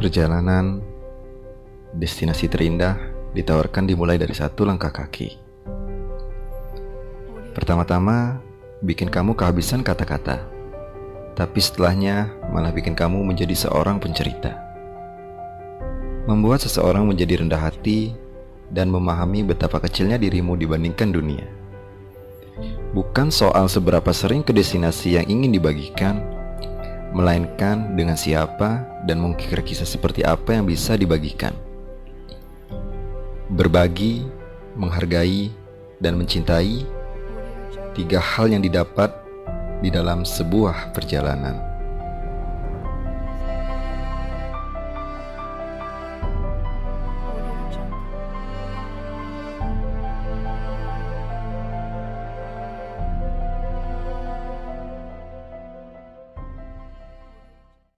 Perjalanan, destinasi terindah ditawarkan dimulai dari satu langkah kaki. Pertama-tama, bikin kamu kehabisan kata-kata, tapi setelahnya malah bikin kamu menjadi seorang pencerita. Membuat seseorang menjadi rendah hati dan memahami betapa kecilnya dirimu dibandingkan dunia. Bukan soal seberapa sering ke destinasi yang ingin dibagikan, melainkan dengan siapa dan mengukir kisah seperti apa yang bisa dibagikan. Berbagi, menghargai, dan mencintai, tiga hal yang didapat di dalam sebuah perjalanan.